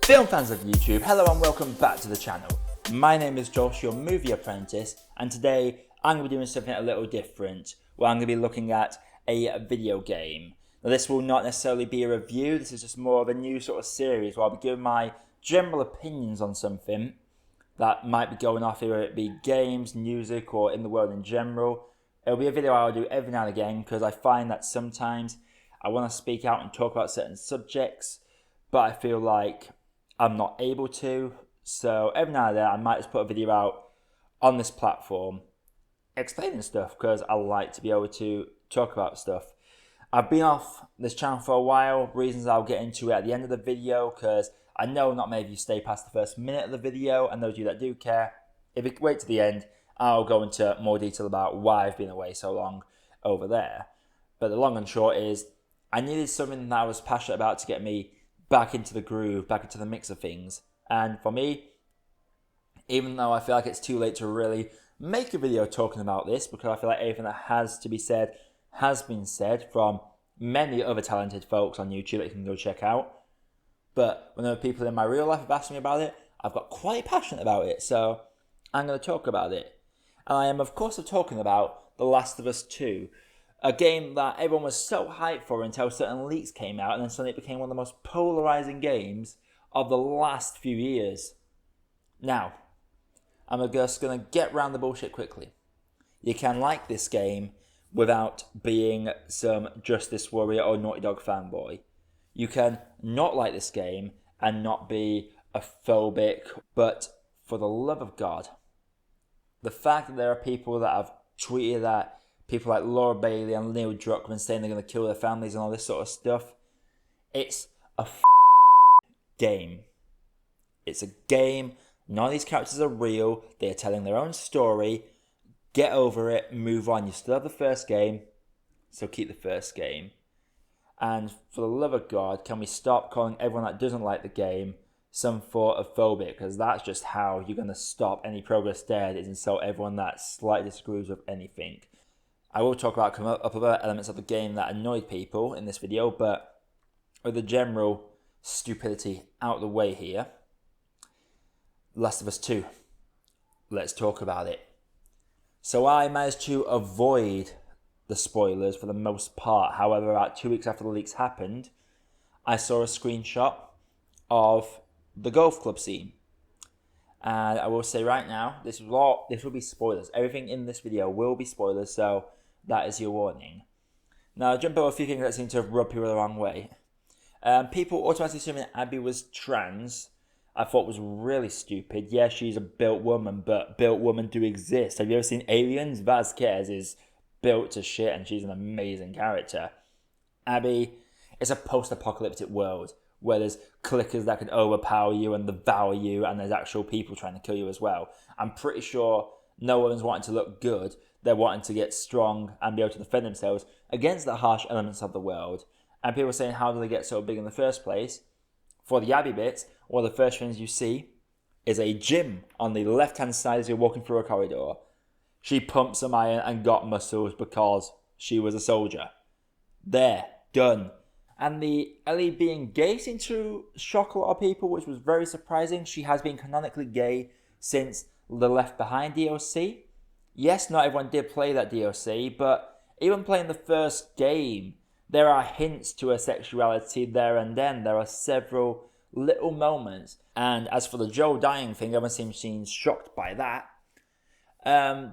Film fans of YouTube, hello and welcome back to the channel. My name is Josh, your Movie Apprentice, and today I'm going to be doing something a little different, where I'm going to be looking at a video game. Now this will not necessarily be a review, this is just more of a new sort of series where I'll be giving my general opinions on something that might be going off, whether it be games, music, or in the world in general. It'll be a video I'll do every now and again because I find that sometimes I want to speak out and talk about certain subjects, but I feel like I'm not able to. So every now and then I might just put a video out on this platform explaining stuff because I like to be able to talk about stuff. I've been off this channel for a while, reasons I'll get into it at the end of the video because I know not many of you stay past the first minute of the video, and those of you that do care, if you wait to the end, I'll go into more detail about why I've been away so long over there. But the long and short is, I needed something that I was passionate about to get me back into the groove, back into the mix of things. And for me, even though I feel like it's too late to really make a video talking about this, because I feel like everything that has to be said has been said from many other talented folks on YouTube that you can go check out. But when other people in my real life have asked me about it, I've got quite passionate about it, so I'm going to talk about it. And I am, of course, talking about The Last of Us 2, a game that everyone was so hyped for until certain leaks came out, and then suddenly it became one of the most polarising games of the last few years. Now, I'm just going to get around the bullshit quickly. You can like this game without being some Justice Warrior or Naughty Dog fanboy. You can not like this game and not be a phobic, but for the love of God, the fact that there are people that have tweeted at people like Laura Bailey and Neil Druckmann saying they're going to kill their families and all this sort of stuff, it's a game. It's a game. None of these characters are real. They are telling their own story. Get over it. Move on. You still have the first game, so keep the first game. And for the love of God, can we stop calling everyone that doesn't like the game some sort of phobic? Because that's just how you're going to stop any progress there, is insult everyone that slightly disagrees with anything. I will talk about a couple of other elements of the game that annoyed people in this video, but with the general stupidity out of the way here, Last of Us 2. Let's talk about it. So I managed to avoid the spoilers for the most part. However, about 2 weeks after the leaks happened, I saw a screenshot of the golf club scene. And I will say right now, this will be spoilers. Everything in this video will be spoilers, so that is your warning. Now, I'll jump over a few things that seem to have rubbed people the wrong way. People automatically assuming Abby was trans, I thought was really stupid. Yeah, she's a built woman, but built women do exist. Have you ever seen Aliens? Vasquez is built to shit, and she's an amazing character. Abby is a post-apocalyptic world where there's clickers that can overpower you and devour you, and there's actual people trying to kill you as well. I'm pretty sure no one's wanting to look good. They're wanting to get strong and be able to defend themselves against the harsh elements of the world. And people are saying, how do they get so big in the first place? For the Abby bits, one of the first things you see is a gym on the left-hand side as you're walking through a corridor. She pumped some iron and got muscles because she was a soldier. There, done. And the Ellie being gay seemed to shock a lot of people, which was very surprising. She has been canonically gay since the Left Behind DLC. Yes, not everyone did play that DLC, but even playing the first game, there are hints to her sexuality there and then. There are several little moments. And as for the Joel dying thing, everyone seems shocked by that. I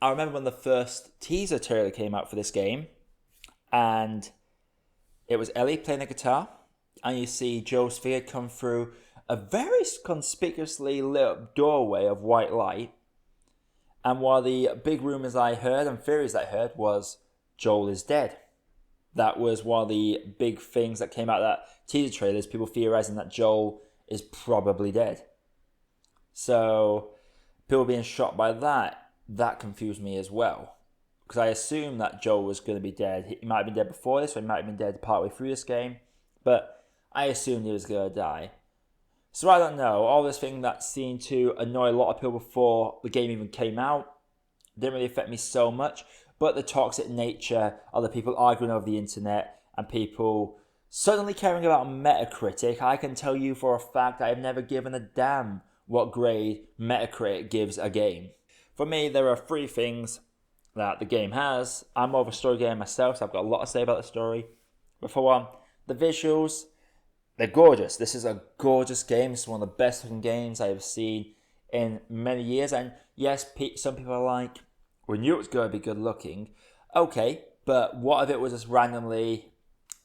remember when the first teaser trailer came out for this game, and it was Ellie playing the guitar, and you see Joel's figure come through a very conspicuously lit up doorway of white light. And one of the big rumours I heard and theories I heard was Joel is dead. That was one of the big things that came out of that teaser trailer, is people theorising that Joel is probably dead. So people being shocked by that confused me as well. Because I assumed that Joel was going to be dead. He might have been dead before this, or he might have been dead partway through this game. But I assumed he was going to die. So I don't know. All this thing that seemed to annoy a lot of people before the game even came out didn't really affect me so much. But the toxic nature of the people arguing over the internet and people Suddenly caring about Metacritic, I can tell you for a fact I have never given a damn what grade Metacritic gives a game. For me, there are three things that the game has. I'm more of a story game myself, so I've got a lot to say about the story. But for one, the visuals, they're gorgeous. This is a gorgeous game. It's one of the best looking games I have seen in many years. And yes, some people are like, we knew it was going to be good looking. Okay, but what if it was just randomly,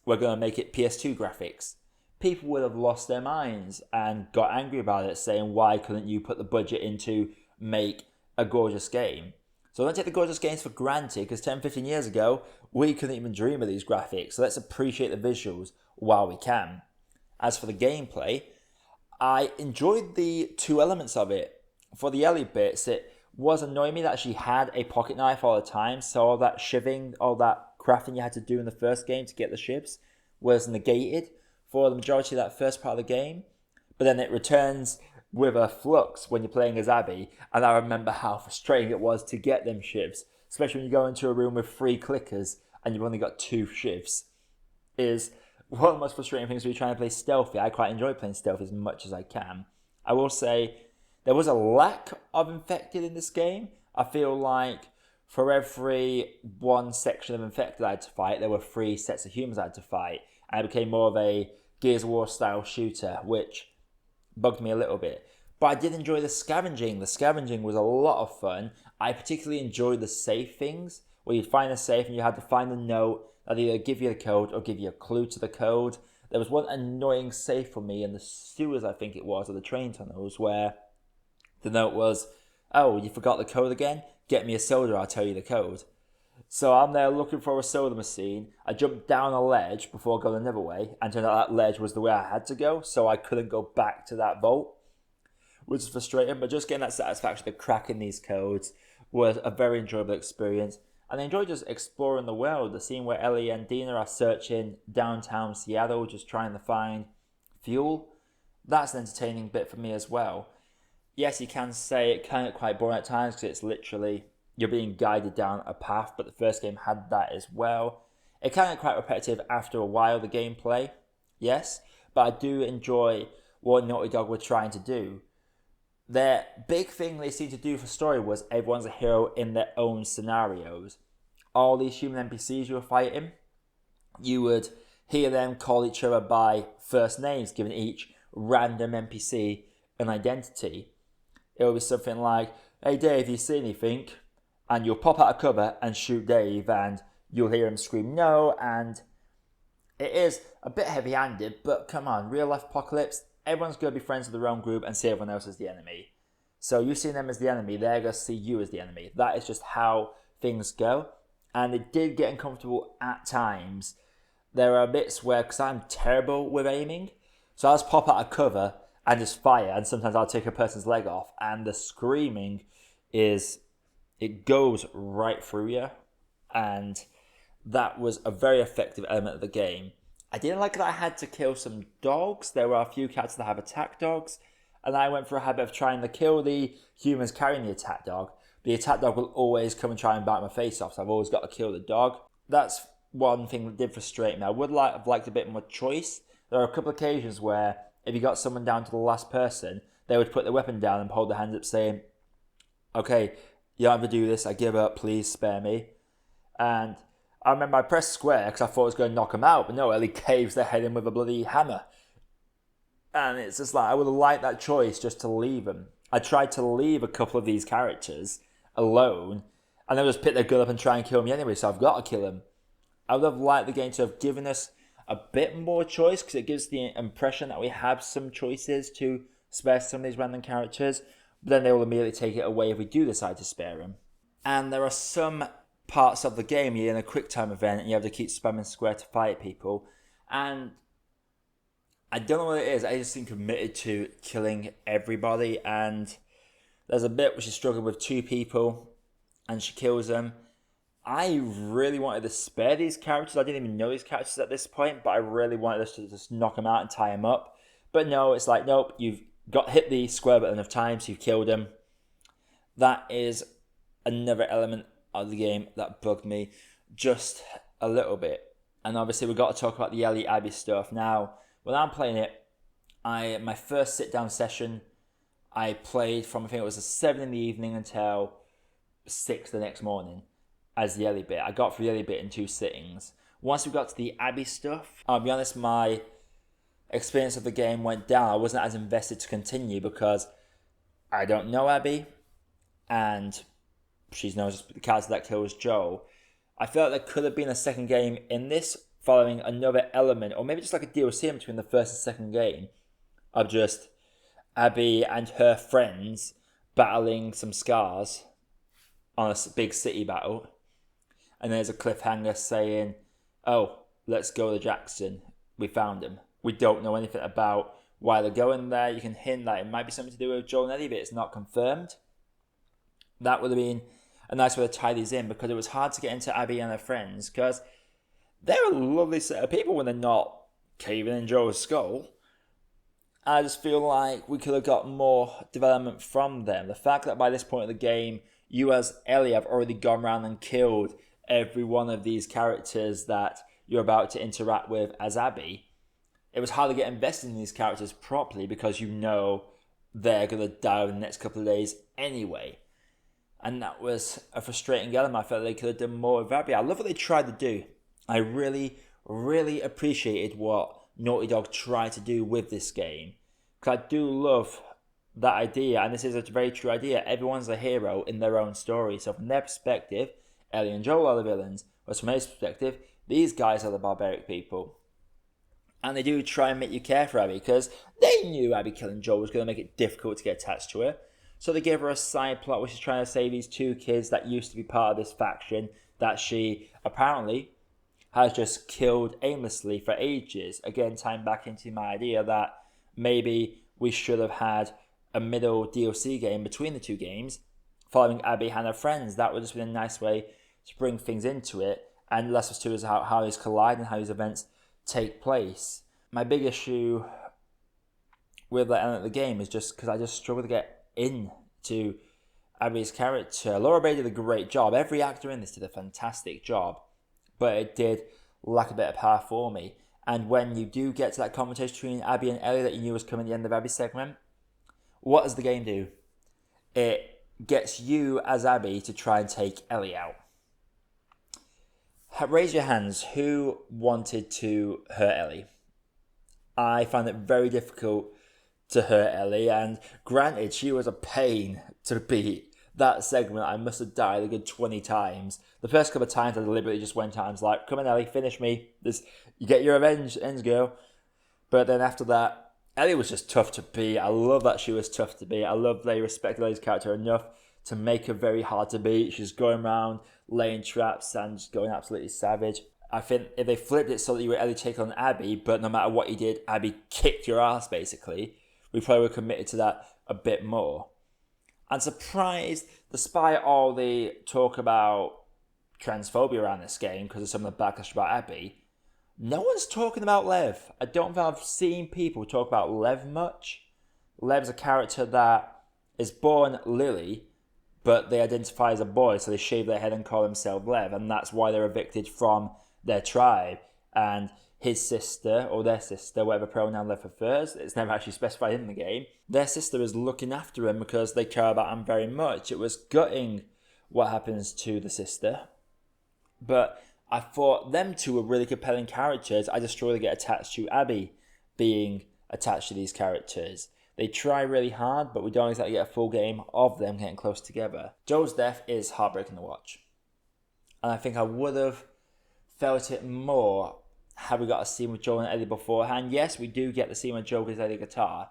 we're going to make it PS2 graphics? People would have lost their minds and got angry about it, saying, why couldn't you put the budget in to make a gorgeous game? So don't take the gorgeous games for granted, because 10, 15 years ago, we couldn't even dream of these graphics. So let's appreciate the visuals while we can. As for the gameplay, I enjoyed the two elements of it. For the early bits, it was annoying me that she had a pocket knife all the time, so all that shivving, all that crafting you had to do in the first game to get the shivs was negated for the majority of that first part of the game. But then it returns with a flux when you're playing as Abby, and I remember how frustrating it was to get them shivs, especially when you go into a room with 3 clickers and you've only got 2 shivs. Is one of the most frustrating things when you're trying to play stealthy. I quite enjoy playing stealthy as much as I can. I will say there was a lack of infected in this game. I feel like for every one section of infected I had to fight, there were 3 sets of humans I had to fight. And it became more of a Gears of War style shooter, which bugged me a little bit. But I did enjoy the scavenging. The scavenging was a lot of fun. I particularly enjoyed the safe things, where you'd find a safe and you had to find a note that either give you the code or give you a clue to the code. There was one annoying safe for me in the sewers, I think it was, or the train tunnels, where the note was, oh, you forgot the code again? Get me a soda, I'll tell you the code. So I'm there looking for a soda machine. I jumped down a ledge before going another way, and turned out that ledge was the way I had to go, so I couldn't go back to that vault, which is frustrating. But just getting that satisfaction of cracking these codes was a very enjoyable experience. And I enjoyed just exploring the world. The scene where Ellie and Dina are searching downtown Seattle, just trying to find fuel. That's an entertaining bit for me as well. Yes, you can say it can get quite boring at times because it's literally you're being guided down a path, but the first game had that as well. It can get quite repetitive after a while, the gameplay, yes, but I do enjoy what Naughty Dog were trying to do. Their big thing they seemed to do for story was everyone's a hero in their own scenarios. All these human NPCs you were fighting, you would hear them call each other by first names, giving each random NPC an identity. It would be something like, hey Dave, you see anything? And you'll pop out of cover and shoot Dave, and you'll hear him scream no, and it is a bit heavy-handed, but come on, real life apocalypse, everyone's going to be friends with their own group and see everyone else as the enemy. So you see them as the enemy, they're going to see you as the enemy. That is just how things go. And it did get uncomfortable at times. There are bits where, because I'm terrible with aiming, so I'll just pop out of cover and just fire, and sometimes I'll take a person's leg off, and the screaming it goes right through you, and that was a very effective element of the game. I didn't like that I had to kill some dogs. There were a few cats that have attack dogs, and I went for a habit of trying to kill the humans carrying the attack dog. The attack dog will always come and try and bite my face off, so I've always got to kill the dog. That's one thing that did frustrate me. I would have liked a bit more choice. There are a couple of occasions where if you got someone down to the last person, they would put their weapon down and hold their hands up saying, okay, you don't have to do this, I give up, please spare me. And I remember I pressed square because I thought I was going to knock him out, but no, Ellie caves their head in with a bloody hammer. And it's just like, I would have liked that choice just to leave them. I tried to leave a couple of these characters alone, and they'll just pick their gun up and try and kill me anyway, so I've got to kill them. I would have liked the game to have given us a bit more choice, because it gives the impression that we have some choices to spare some of these random characters, but then they will immediately take it away if we do decide to spare them. And there are some parts of the game you're in a quick time event and you have to keep spamming square to fight people, and I don't know what it is, I just seem committed to killing everybody. And there's a bit where she's struggling with 2 people and she kills them. I really wanted to spare these characters. I didn't even know these characters at this point, but I really wanted us to just knock them out and tie them up. But no, it's like, nope, you've hit the square button enough times, you've killed them. That is another element of the game that bugged me just a little bit. And obviously we've got to talk about the Ellie Abby stuff. Now, when I'm playing it, my first sit-down session, I played from, I think it was 7 in the evening until 6 the next morning as the Ellie bit. I got through the Ellie bit in 2 sittings. Once we got to the Abby stuff, I'll be honest, my experience of the game went down. I wasn't as invested to continue because I don't know Abby, and she's known as the character that kills Joel. I felt there could have been a second game in this, following another element, or maybe just like a DLC in between the first and second game, of just Abby and her friends battling some scars on a big city battle. And there's a cliffhanger saying, oh, let's go to Jackson. We found him. We don't know anything about why they're going there. You can hint that it might be something to do with Joel and Ellie, but it's not confirmed. That would have been a nice way to tie these in, because it was hard to get into Abby and her friends, because they're a lovely set of people when they're not caving in Joel's skull. I just feel like we could have got more development from them. The fact that by this point of the game, you as Ellie have already gone around and killed every one of these characters that you're about to interact with as Abby, it was hard to get invested in these characters properly, because you know they're going to die in the next couple of days anyway. And that was a frustrating element. I felt they could have done more with Abby. I love what they tried to do. I really, really appreciated what Naughty Dog tried to do with this game, because I do love that idea, and this is a very true idea. Everyone's a hero in their own story. So from their perspective, Ellie and Joel are the villains, whereas from his perspective, these guys are the barbaric people. And they do try and make you care for Abby, because they knew Abby killing Joel was going to make it difficult to get attached to her. So they gave her a side plot, which is trying to save these 2 kids that used to be part of this faction that she apparently has just killed aimlessly for ages. Again, tying back into my idea that maybe we should have had a middle DLC game between the 2 games, following Abby and her friends. That would just be a nice way to bring things into it, and less of 2 is how these collide and how these events take place. My big issue with that element of the game is just because I just struggle to get into Abby's character. Laura Bailey did a great job. Every actor in this did a fantastic job, but it did lack a bit of power for me. And when you do get to that confrontation between Abby and Ellie that you knew was coming at the end of Abby's segment, what does the game do? It gets you as Abby to try and take Ellie out. Raise your hands. Who wanted to hurt Ellie? I found it very difficult to hurt Ellie, and granted, she was a pain to beat. That segment, I must have died a good 20 times. The first couple of times, I deliberately just went out and was like, come on, Ellie, finish me. You get your revenge, ends girl. But then after that, Ellie was just tough to beat. I love that she was tough to beat. I love they respected Ellie's character enough to make her very hard to beat. She's going around laying traps and just going absolutely savage. I think if they flipped it so that you were Ellie taking on Abby, but no matter what you did, Abby kicked your ass, basically, we probably were committed to that a bit more. I'm surprised, despite all the talk about transphobia around this game, because of some of the backlash about Abby, no one's talking about Lev. I don't think I've seen people talk about Lev much. Lev's a character that is born Lily, but they identify as a boy, so they shave their head and call themselves Lev, and that's why they're evicted from their tribe. And his sister, or their sister, whatever pronoun Lev prefers, it's never actually specified in the game, their sister is looking after him because they care about him very much. It was gutting what happens to the sister, but I thought them 2 were really compelling characters. I just struggle to get attached to Abby being attached to these characters. They try really hard, but we don't exactly get a full game of them getting close together. Joel's death is heartbreaking to watch, and I think I would have felt it more had we got a scene with Joel and Ellie beforehand. Yes, we do get the scene where Joel gives Ellie a guitar,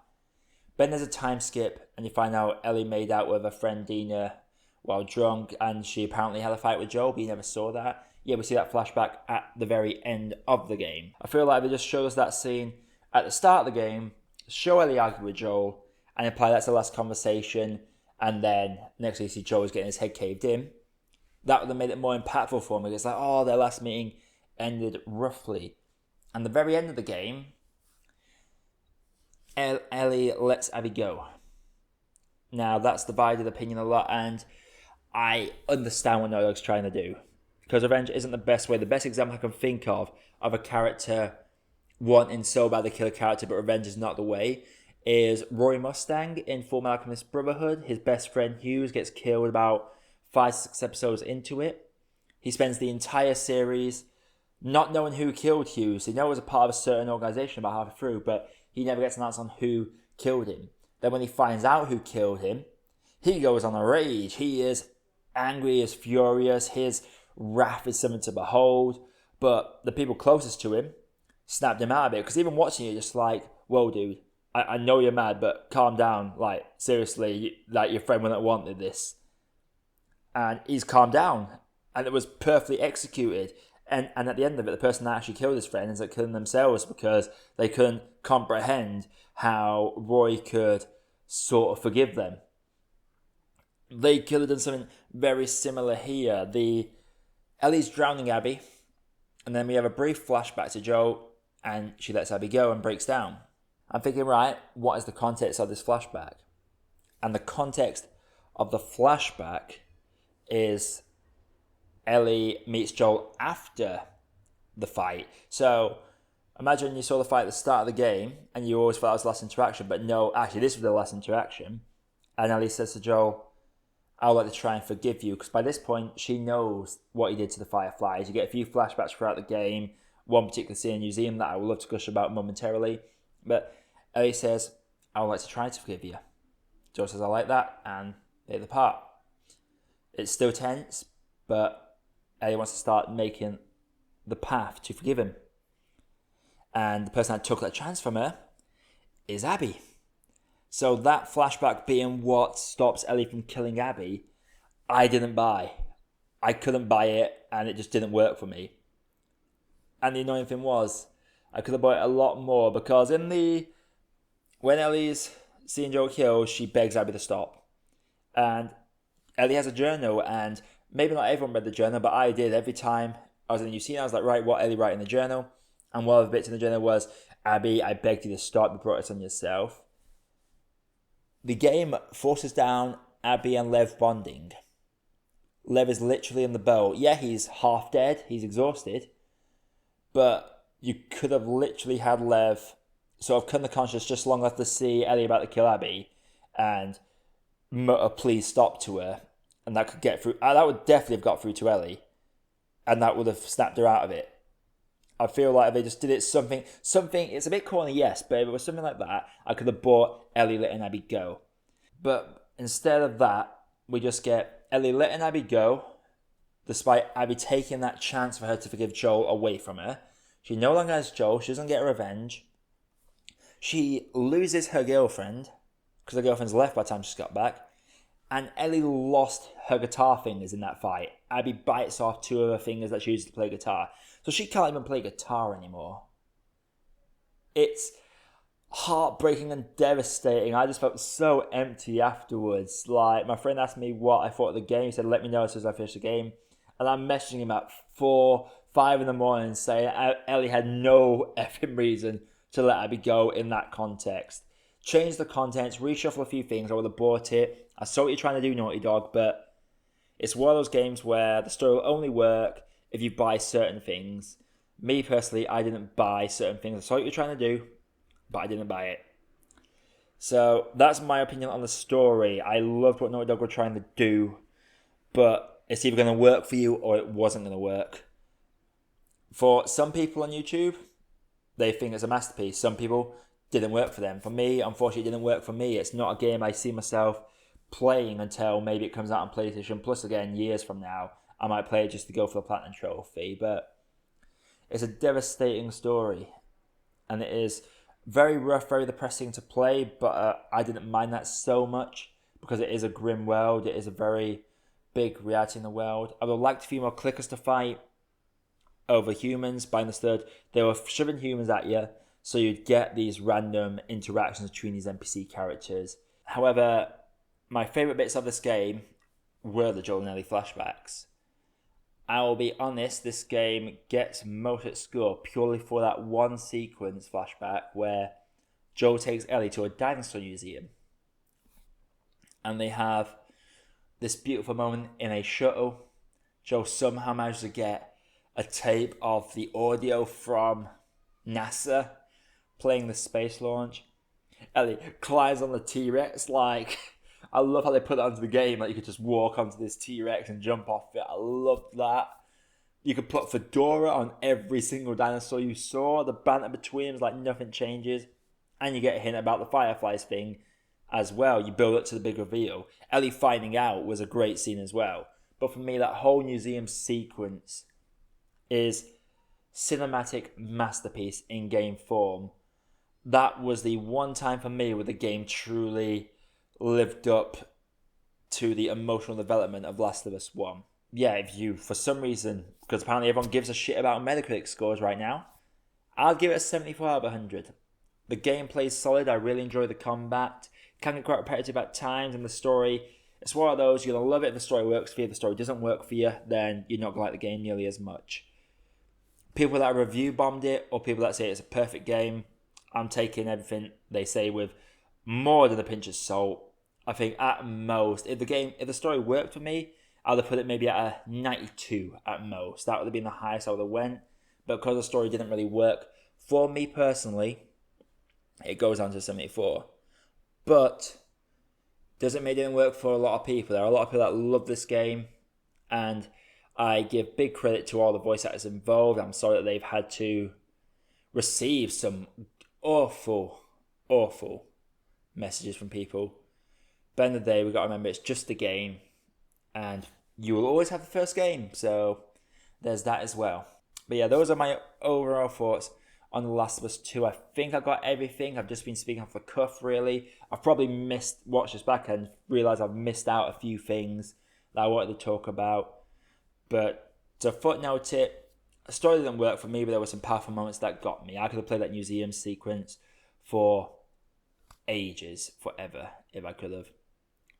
but then there's a time skip, and you find out Ellie made out with her friend Dina while drunk, and she apparently had a fight with Joel, but you never saw that. Yeah, we see that flashback at the very end of the game. I feel like they just showed us that scene at the start of the game, show Ellie argue with Joel, and imply that's the last conversation, and then next thing you see Joel's getting his head caved in. That would have made it more impactful for me. It's like, oh, their last meeting ended roughly. And the very end of the game, Ellie lets Abby go. Now, that's divided opinion a lot, and I understand what Naughty Dog's trying to do. because revenge isn't the best way. The best example I can think of a character wanting so bad to kill a character, but revenge is not the way, is Roy Mustang in Full Alchemist Brotherhood. His best friend Hughes gets killed about 5-6 episodes into it. He spends the entire series not knowing who killed Hughes. He knows it was a part of a certain organisation about halfway through, but he never gets an answer on who killed him. Then when he finds out who killed him, he goes on a rage. He is angry, he is furious. His wrath is something to behold. But the people closest to him snapped him out of it. Because even watching it, just like, whoa, dude, I know you're mad, but calm down. Like, seriously, like your friend wouldn't have wanted this. And he's calmed down. And it was perfectly executed. And at the end of it, the person that actually killed his friend ends up killing themselves because they couldn't comprehend how Roy could sort of forgive them. They could have done something very similar here. Ellie's drowning Abby, and then we have a brief flashback to Joel, and she lets Abby go and breaks down. I'm thinking, right, what is the context of this flashback? And the context of the flashback is Ellie meets Joel after the fight. So imagine you saw the fight at the start of the game and you always thought it was the last interaction, but no, actually this was the last interaction. And Ellie says to Joel, I would like to try and forgive you, because by this point she knows what he did to the Fireflies. You get a few flashbacks throughout the game, one particular scene in the museum that I would love to gush about momentarily. But Ellie says, I would like to try to forgive you. Joel says, I like that, and they depart. It's still tense, but Ellie wants to start making the path to forgive him. And the person that took that chance from her is Abby. So that flashback being what stops Ellie from killing Abby, I didn't buy. I couldn't buy it, and it just didn't work for me. And the annoying thing was, I could have bought it a lot more, because when Ellie's seeing Joel killed, she begs Abby to stop. And Ellie has a journal, and maybe not everyone read the journal, but I did. Every time I was in a new scene, I was like, right, what Ellie write in the journal? And one of the bits in the journal was, Abby, I begged you to stop, you brought this on yourself. The game forces down Abby and Lev bonding. Lev is literally in the boat. Yeah, he's half dead, he's exhausted, but you could have literally had Lev sort of come to conscious just long enough to see Ellie about to kill Abby and mutter please stop to her, and that could get through. That would definitely have got through to Ellie, and that would have snapped her out of it. I feel like if they just did it something, it's a bit corny, yes, but if it was something like that, I could have bought Ellie letting Abby go. But instead of that, we just get Ellie letting Abby go, despite Abby taking that chance for her to forgive Joel away from her. She no longer has Joel, she doesn't get revenge. She loses her girlfriend, because her girlfriend's left by the time she's got back. And Ellie lost her guitar fingers in that fight. Abby bites off 2 of her fingers that she uses to play guitar. So she can't even play guitar anymore. It's heartbreaking and devastating. I just felt so empty afterwards. Like, my friend asked me what I thought of the game. He said, let me know as soon as I finish the game. And I'm messaging him at 4, 5 in the morning saying Ellie had no effing reason to let Abby go in that context. Change the contents, reshuffle a few things. I would have bought it. I saw what you're trying to do, Naughty Dog, but it's one of those games where the story will only work if you buy certain things. Me personally, I didn't buy certain things. I saw what you're trying to do, but I didn't buy it. So that's my opinion on the story. I loved what Naughty Dog were trying to do, but it's either going to work for you or it wasn't going to work. For some people on YouTube, they think it's a masterpiece. Some people didn't work for them. For me, unfortunately, it didn't work for me. It's not a game I see myself playing until maybe it comes out on PlayStation Plus again years from now. I might play it just to go for the Platinum Trophy, but it's a devastating story. And it is very rough, very depressing to play, but I didn't mind that so much because it is a grim world. It is a very big reality in the world. I would have liked a few more clickers to fight over humans, but I understood they were shoving humans at you, so you'd get these random interactions between these NPC characters. However, my favourite bits of this game were the Joel and Ellie flashbacks. I will be honest, this game gets most of its score purely for that one sequence flashback where Joel takes Ellie to a dinosaur museum. And they have this beautiful moment in a shuttle Joe somehow managed to get a tape of the audio from NASA playing the space launch. Ellie climbs on the T-Rex. Like, I love how they put that onto the game. Like, you could just walk onto this T-Rex and jump off it. I love that. You could put Fedora on every single dinosaur you saw. The banter between them is like nothing changes. And you get a hint about the Fireflies thing as well. You build up to the big reveal. Ellie finding out was a great scene as well. But for me, that whole museum sequence is cinematic masterpiece in game form. That was the one time for me where the game truly lived up to the emotional development of Last of Us 1. Yeah, if you, for some reason, because apparently everyone gives a shit about Metacritic scores right now, I'll give it a 74 out of 100. The gameplay is solid. I really enjoy the combat. It can get quite repetitive at times, and the story, it's one of those, you're going to love it if the story works for you. If the story doesn't work for you, then you're not going to like the game nearly as much. People that review bombed it, or people that say it's a perfect game, I'm taking everything they say with more than a pinch of salt. I think at most, if the story worked for me, I would have put it maybe at a 92 at most. That would have been the highest I would have went. But because the story didn't really work for me personally, it goes down to 74. But doesn't mean it didn't work for a lot of people. There are a lot of people that love this game, and I give big credit to all the voice actors involved. I'm sorry that they've had to receive some awful messages from people. But at the end of the day, we've got to remember it's just a game, and you will always have the first game, so there's that as well. But yeah, those are my overall thoughts on The Last of Us 2. I think I got everything. I've just been speaking off the cuff, really. I've probably watched this back and realised I've missed out a few things that I wanted to talk about. But to footnote it, the story didn't work for me, but there were some powerful moments that got me. I could have played that museum sequence for ages, forever, if I could have.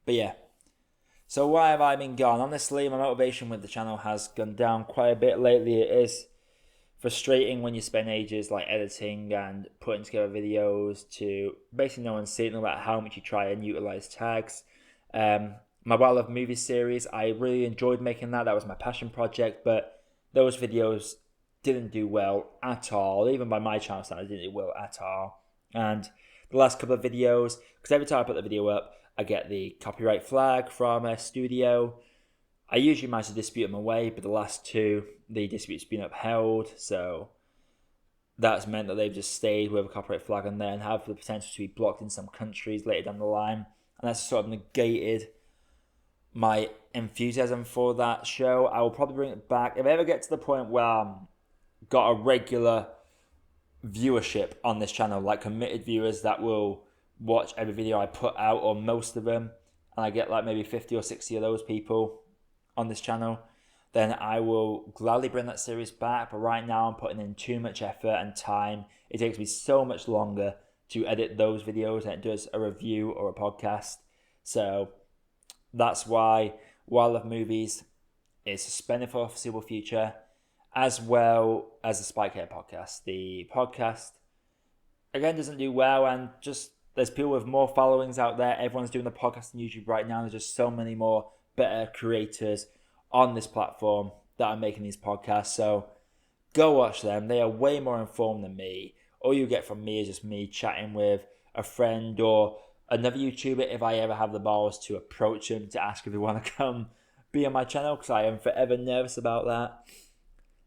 But yeah. So why have I been gone? Honestly, my motivation with the channel has gone down quite a bit lately. It is frustrating when you spend ages like editing and putting together videos to basically no one see it, no matter how much you try and utilize tags. My What I Love Movie series, I really enjoyed making that. That was my passion project, but those videos didn't do well at all. Even by my channel standards, didn't do well at all. And the last couple of videos, because every time I put the video up, I get the copyright flag from a studio. I usually manage to dispute them away, but the last two, the dispute's been upheld, so that's meant that they've just stayed with a copyright flag on there and have the potential to be blocked in some countries later down the line. And that's sort of negated my enthusiasm for that show. I will probably bring it back. If I ever get to the point where I've got a regular viewership on this channel, like committed viewers that will watch every video I put out, or most of them, and I get like maybe 50 or 60 of those people on this channel, then I will gladly bring that series back. But right now I'm putting in too much effort and time. It takes me so much longer to edit those videos than it does a review or a podcast. So that's why What I Love Movies is suspended for the foreseeable future, as well as the Spike Hair podcast. The podcast, again, doesn't do well, and just there's people with more followings out there. Everyone's doing the podcast on YouTube right now. There's just so many more better creators on this platform that are making these podcasts. So go watch them. They are way more informed than me. All you get from me is just me chatting with a friend or another YouTuber if I ever have the balls to approach them to ask if they want to come be on my channel, because I am forever nervous about that.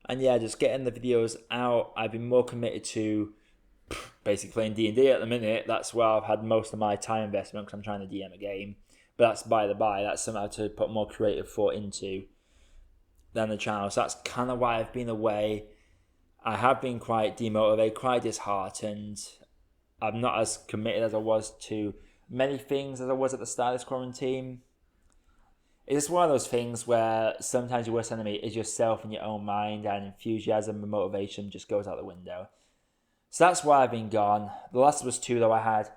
And yeah, just getting the videos out. I've been more committed to basically playing D&D at the minute. That's where I've had most of my time investment, because I'm trying to DM a game. But that's by the by. That's something I have to put more creative thought into than the channel. So that's kind of why I've been away. I have been quite demotivated, quite disheartened. I'm not as committed as I was to many things as I was at the start of this quarantine. It's one of those things where sometimes your worst enemy is yourself and your own mind, and enthusiasm and motivation just goes out the window. So that's why I've been gone. The Last of Us 2, though, I had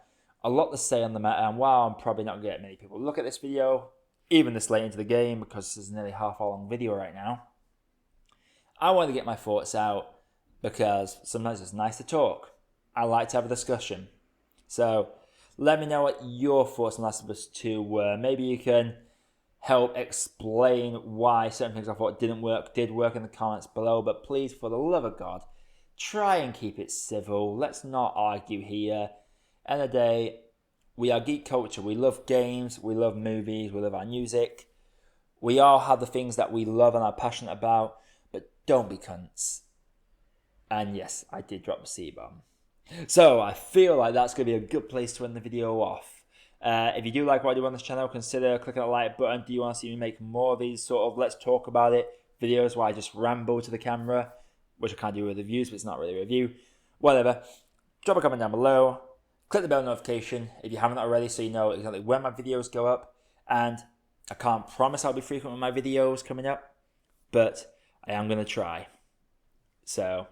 a lot to say on the matter, and while I'm probably not going to get many people look at this video, even this late into the game, because this is nearly half a long video right now, I want to get my thoughts out, because sometimes it's nice to talk. I like to have a discussion. So let me know what your thoughts on Last of Us 2 were. Maybe you can help explain why certain things I thought did work in the comments below. But please, for the love of God, try and keep it civil. Let's not argue here. End of the day, we are geek culture. We love games, we love movies, we love our music. We all have the things that we love and are passionate about, but don't be cunts. And yes, I did drop the C-bomb. So I feel like that's going to be a good place to end the video off. If you do like what I do on this channel, consider clicking the like button. Do you want to see me make more of these sort of let's talk about it videos where I just ramble to the camera, which I can't do with reviews, but it's not really a review. Whatever. Drop a comment down below. Click the bell notification if you haven't already, so you know exactly when my videos go up. And I can't promise I'll be frequent with my videos coming up, but I am going to try. So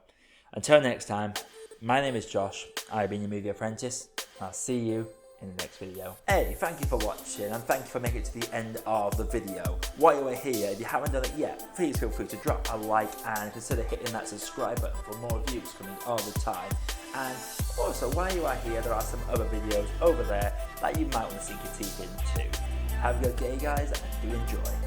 until next time, my name is Josh. I've been your Movie Apprentice. I'll see you in the next video. Hey, thank you for watching and thank you for making it to the end of the video. While you are here, if you haven't done it yet, please feel free to drop a like and consider hitting that subscribe button for more reviews coming all the time. And also, while you are here, there are some other videos over there that you might want to sink your teeth into. Have a good day, guys, and do enjoy.